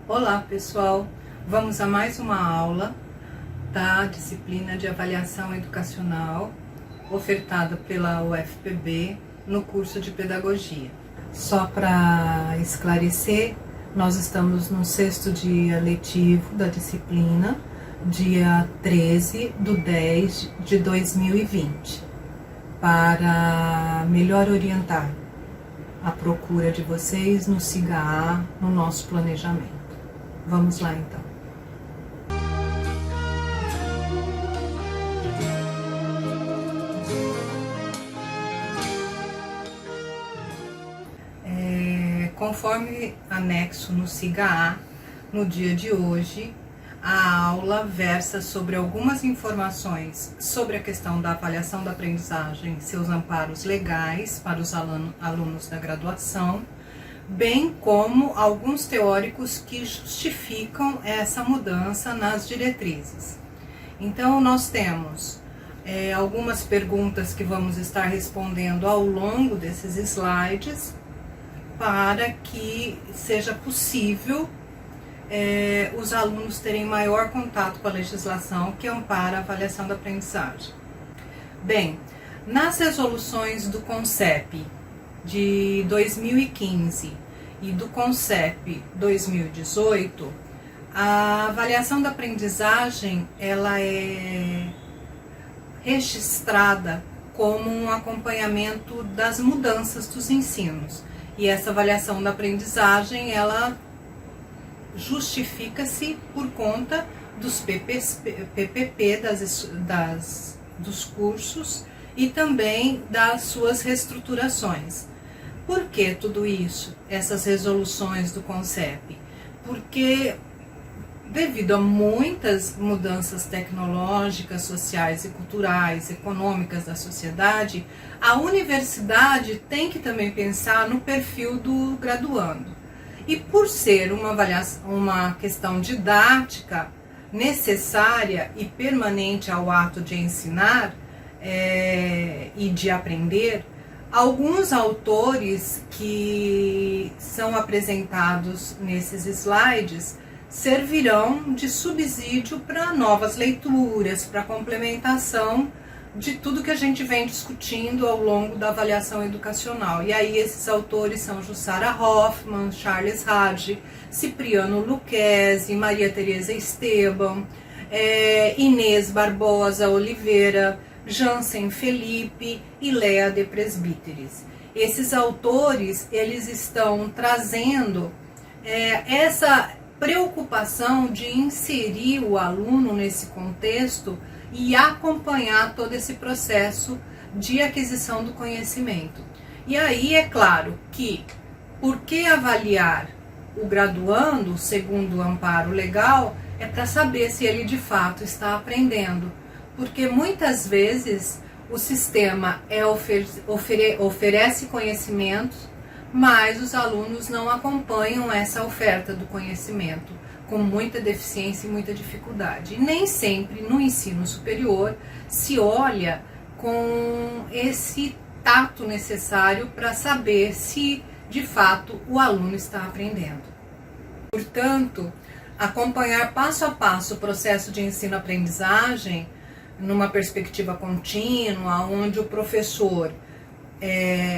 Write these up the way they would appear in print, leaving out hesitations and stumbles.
Olá pessoal, vamos a mais uma aula da disciplina de avaliação educacional ofertada pela UFPB no curso de pedagogia. Só para esclarecer, nós estamos no 6º dia letivo da disciplina, dia 13/10/2020, para melhor orientar a procura de vocês no SIGA-A, no nosso planejamento. Vamos lá então. Conforme anexo no SIGA-A, no dia de hoje, a aula versa sobre algumas informações sobre a questão da avaliação da aprendizagem, seus amparos legais para os alunos da graduação, bem como alguns teóricos que justificam essa mudança nas diretrizes. Então, nós temos algumas perguntas que vamos estar respondendo ao longo desses slides, para que seja possível os alunos terem maior contato com a legislação que ampara a avaliação da aprendizagem. Bem, nas resoluções do CONCEP de 2015 e do CONCEP 2018, a avaliação da aprendizagem ela é registrada como um acompanhamento das mudanças dos ensinos. E essa avaliação da aprendizagem, ela justifica-se por conta dos PPP dos cursos e também das suas reestruturações. Por que tudo isso? Essas resoluções do CONCEP? Porque devido a muitas mudanças tecnológicas, sociais e culturais, econômicas da sociedade, a universidade tem que também pensar no perfil do graduando. E por ser uma questão didática necessária e permanente ao ato de ensinar e de aprender, alguns autores que são apresentados nesses slides servirão de subsídio para novas leituras, para complementação de tudo que a gente vem discutindo ao longo da avaliação educacional. E aí esses autores são Jussara Hoffmann, Charles Hadji, Cipriano Lucchesi, Maria Tereza Esteban, Inês Barbosa Oliveira, Jansen Felipe e Lea de Presbíteres. Esses autores, eles estão trazendo essa preocupação de inserir o aluno nesse contexto e acompanhar todo esse processo de aquisição do conhecimento. E aí é claro que, por que avaliar o graduando segundo o amparo legal, é para saber se ele de fato está aprendendo. Porque muitas vezes o sistema oferece conhecimentos, mas os alunos não acompanham essa oferta do conhecimento, com muita deficiência e muita dificuldade. E nem sempre no ensino superior se olha com esse tato necessário para saber se de fato o aluno está aprendendo. Portanto, acompanhar passo a passo o processo de ensino-aprendizagem numa perspectiva contínua, onde o professor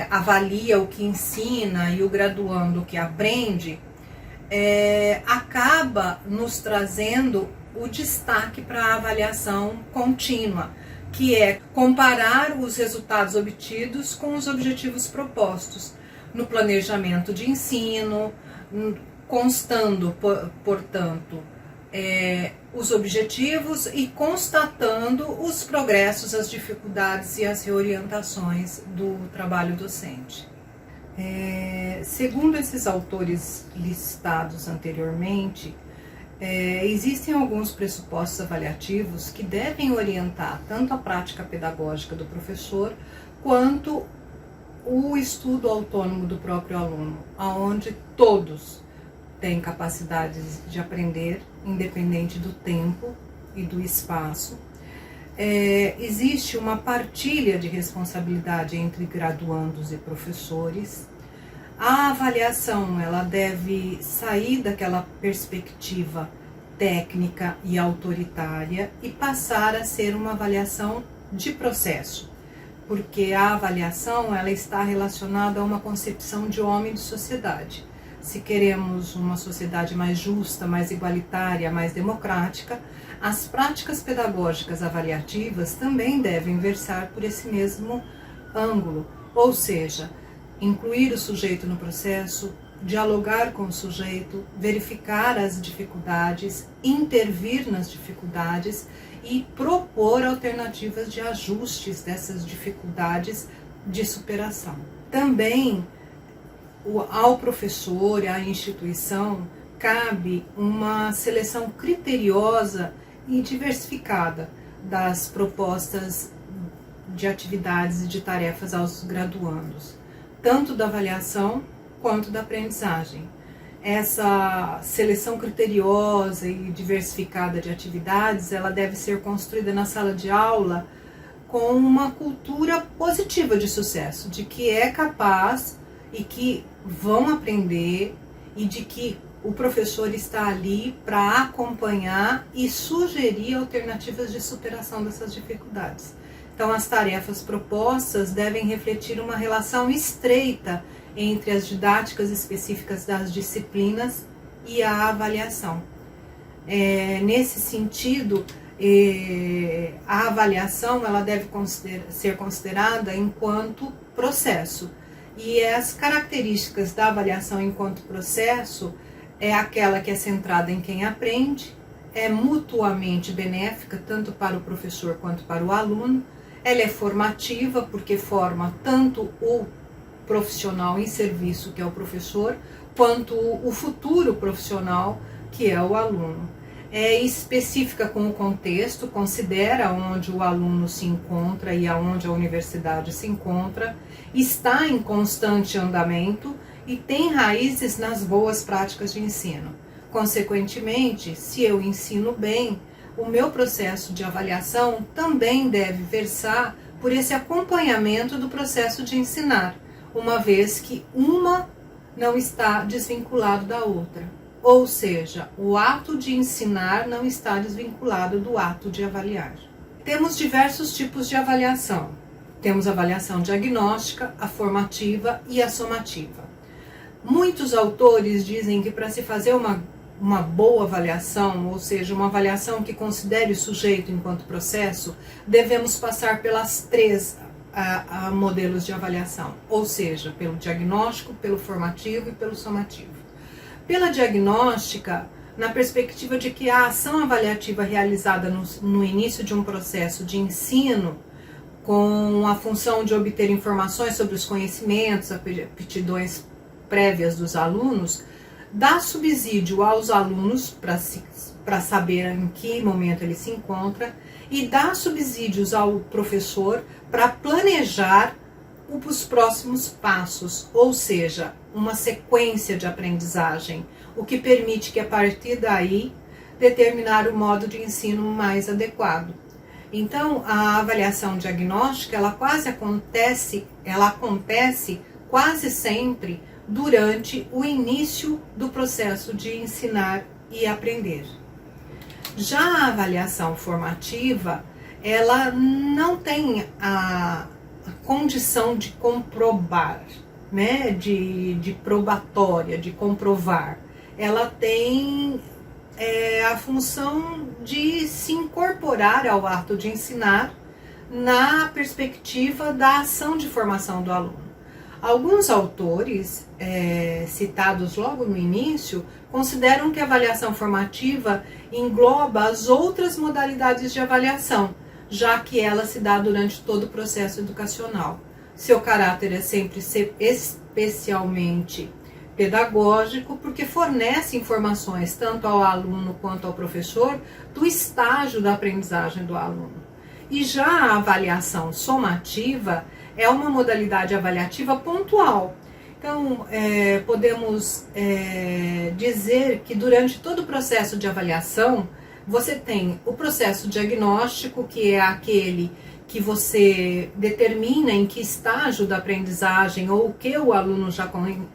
avalia o que ensina e o graduando o que aprende, acaba nos trazendo o destaque para a avaliação contínua, que é comparar os resultados obtidos com os objetivos propostos no planejamento de ensino, constando, portanto, os objetivos e constatando os progressos, as dificuldades e as reorientações do trabalho docente. Segundo esses autores listados anteriormente, existem alguns pressupostos avaliativos que devem orientar tanto a prática pedagógica do professor quanto o estudo autônomo do próprio aluno, onde todos têm capacidades de aprender, independente do tempo e do espaço. Existe uma partilha de responsabilidade entre graduandos e professores. A avaliação, ela deve sair daquela perspectiva técnica e autoritária e passar a ser uma avaliação de processo, porque a avaliação, ela está relacionada a uma concepção de homem e de sociedade. Se queremos uma sociedade mais justa, mais igualitária, mais democrática, as práticas pedagógicas avaliativas também devem versar por esse mesmo ângulo, ou seja, incluir o sujeito no processo, dialogar com o sujeito, verificar as dificuldades, intervir nas dificuldades e propor alternativas de ajustes dessas dificuldades de superação. Também ao professor e à instituição cabe uma seleção criteriosa e diversificada das propostas de atividades e de tarefas aos graduandos, tanto da avaliação quanto da aprendizagem. Essa seleção criteriosa e diversificada de atividades, ela deve ser construída na sala de aula com uma cultura positiva de sucesso, de que é capaz e que vão aprender e de que o professor está ali para acompanhar e sugerir alternativas de superação dessas dificuldades. Então, as tarefas propostas devem refletir uma relação estreita entre as didáticas específicas das disciplinas e a avaliação. Nesse sentido, a avaliação ela deve ser considerada enquanto processo. E as características da avaliação enquanto processo é aquela que é centrada em quem aprende, é mutuamente benéfica tanto para o professor quanto para o aluno, ela é formativa porque forma tanto o profissional em serviço, que é o professor, quanto o futuro profissional, que é o aluno. É específica com o contexto, considera onde o aluno se encontra e aonde a universidade se encontra, está em constante andamento e tem raízes nas boas práticas de ensino. Consequentemente, se eu ensino bem, o meu processo de avaliação também deve versar por esse acompanhamento do processo de ensinar, uma vez que uma não está desvinculado da outra. Ou seja, o ato de ensinar não está desvinculado do ato de avaliar. Temos diversos tipos de avaliação. Temos a avaliação diagnóstica, a formativa e a somativa. Muitos autores dizem que para se fazer uma boa avaliação, ou seja, uma avaliação que considere o sujeito enquanto processo, devemos passar pelas três modelos de avaliação, ou seja, pelo diagnóstico, pelo formativo e pelo somativo. Pela diagnóstica, na perspectiva de que a ação avaliativa realizada no início de um processo de ensino, com a função de obter informações sobre os conhecimentos, aptidões prévias dos alunos, dá subsídio aos alunos para saber em que momento ele se encontra e dá subsídios ao professor para planejar os próximos passos, ou seja, uma sequência de aprendizagem, o que permite que a partir daí determinar o modo de ensino mais adequado. Então, a avaliação diagnóstica, ela acontece quase sempre durante o início do processo de ensinar e aprender. Já a avaliação formativa, ela não tem a condição de comprovar, né, de probatória, de comprovar. Ela tem a função de se incorporar ao ato de ensinar na perspectiva da ação de formação do aluno. Alguns autores, citados logo no início, consideram que a avaliação formativa engloba as outras modalidades de avaliação, já que ela se dá durante todo o processo educacional. Seu caráter é sempre especialmente pedagógico, porque fornece informações tanto ao aluno quanto ao professor do estágio da aprendizagem do aluno. E já a avaliação somativa é uma modalidade avaliativa pontual. Então, podemos dizer que durante todo o processo de avaliação, você tem o processo diagnóstico, que é aquele que você determina em que estágio da aprendizagem ou o que o aluno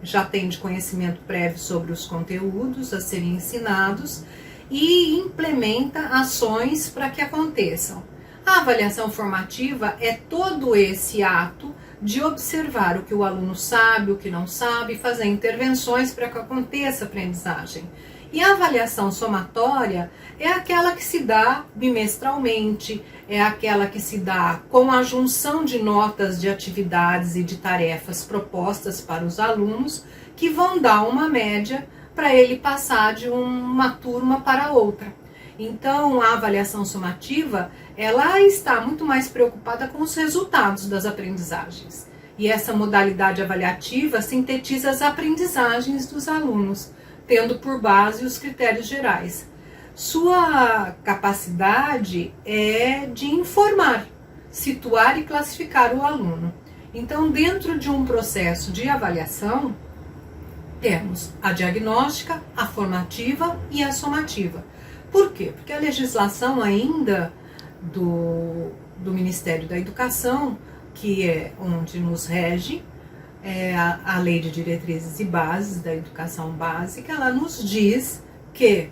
já tem de conhecimento prévio sobre os conteúdos a serem ensinados e implementa ações para que aconteçam. A avaliação formativa é todo esse ato de observar o que o aluno sabe, o que não sabe, fazer intervenções para que aconteça a aprendizagem. E a avaliação somatória é aquela que se dá bimestralmente, é aquela que se dá com a junção de notas de atividades e de tarefas propostas para os alunos, que vão dar uma média para ele passar de uma turma para outra. Então, a avaliação somativa, ela está muito mais preocupada com os resultados das aprendizagens. E essa modalidade avaliativa sintetiza as aprendizagens dos alunos, tendo por base os critérios gerais. Sua capacidade é de informar, situar e classificar o aluno. Então, dentro de um processo de avaliação, temos a diagnóstica, a formativa e a somativa. Por quê? Porque a legislação ainda do Ministério da Educação, que é onde nos rege, a Lei de Diretrizes e Bases da Educação Básica, ela nos diz que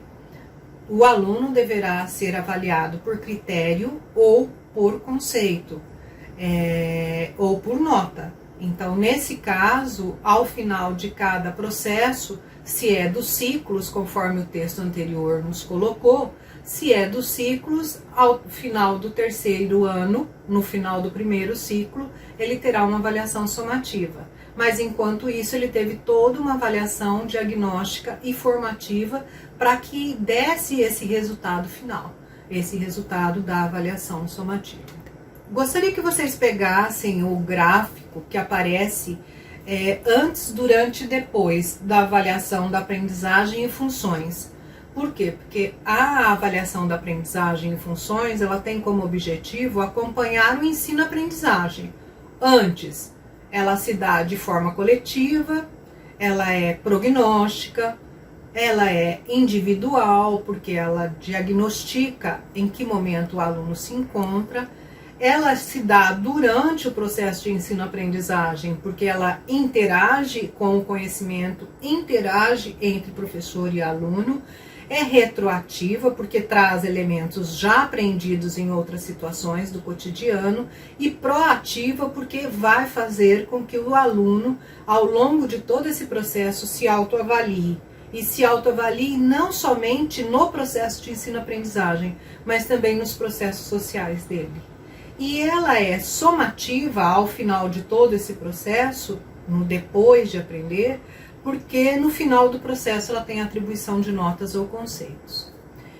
o aluno deverá ser avaliado por critério ou por conceito, ou por nota. Então, nesse caso, ao final de cada processo, se é dos ciclos, conforme o texto anterior nos colocou, se é dos ciclos, ao final do terceiro ano, no final do primeiro ciclo, ele terá uma avaliação somativa. Mas, enquanto isso, ele teve toda uma avaliação diagnóstica e formativa para que desse esse resultado final, esse resultado da avaliação somativa. Gostaria que vocês pegassem o gráfico que aparece antes, durante e depois da avaliação da aprendizagem e funções. Por quê? Porque a avaliação da aprendizagem e funções, ela tem como objetivo acompanhar o ensino-aprendizagem. Antes, ela se dá de forma coletiva, ela é prognóstica, ela é individual, porque ela diagnostica em que momento o aluno se encontra. Ela se dá durante o processo de ensino-aprendizagem, porque ela interage com o conhecimento, interage entre professor e aluno. É retroativa, porque traz elementos já aprendidos em outras situações do cotidiano. E proativa, porque vai fazer com que o aluno, ao longo de todo esse processo, se autoavalie. E se autoavalie não somente no processo de ensino-aprendizagem, mas também nos processos sociais dele. E ela é somativa ao final de todo esse processo, no depois de aprender, porque no final do processo ela tem atribuição de notas ou conceitos.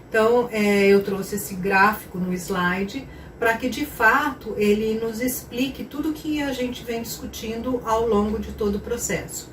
Então, eu trouxe esse gráfico no slide para que, de fato, ele nos explique tudo que a gente vem discutindo ao longo de todo o processo.